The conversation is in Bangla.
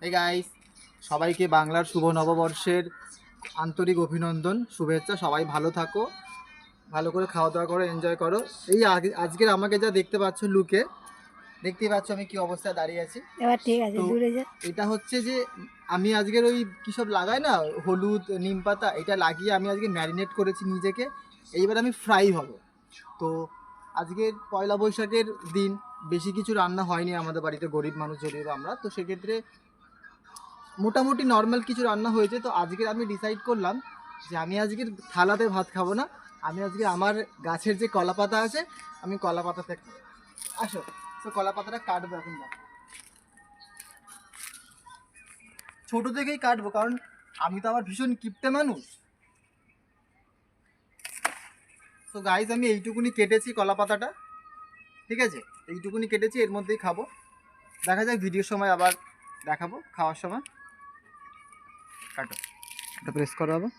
এই গাইস, সবাইকে বাংলার শুভ নববর্ষের আন্তরিক অভিনন্দন, শুভেচ্ছা। সবাই ভালো থাকো, ভালো করে খাওয়া দাওয়া করো, এনজয় করো। এই আজকের আমাকে যা দেখতে পাচ্ছ লুকে, দেখতেই পাচ্ছ আমি কি অবস্থায় দাঁড়িয়ে আছি। এবার ঠিক আছে, তো দূরে যা। এটা হচ্ছে যে আমি আজকের ওই কী সব লাগাই না, হলুদ নিম পাতা, এটা লাগিয়ে আমি আজকে ম্যারিনেট করেছি নিজেকে। এইবার আমি ফ্রাই হব। তো আজকের পয়লা বৈশাখের দিন বেশি কিছু রান্না হয়নি আমাদের বাড়িতে, গরিব মানুষ যদিও আমরা, তো সেক্ষেত্রে মোটামুটি নর্মাল কিছু রান্না হয়েছে। তো আজকের আমি ডিসাইড করলাম যে আমি আজকের থালাতে ভাত খাবো না, আমি আজকে আমার গাছের যে কলা পাতা আছে, আমি কলা পাতাতে খাবো। আসো, তো কলা পাতাটা কাটবো এখন না, ছোটো থেকেই কাটবো, কারণ আমি তো আবার ভীষণ কিপটে মানুষ। তো গাইজ আমি এইটুকুনি কেটেছি কলা পাতাটা, ঠিক আছে, এইটুকুনি কেটেছি, এর মধ্যেই খাবো। দেখা যাক ভিডিওর সময় আবার দেখাবো খাওয়ার সময়। কাটো, এটা প্রেস করো আবার।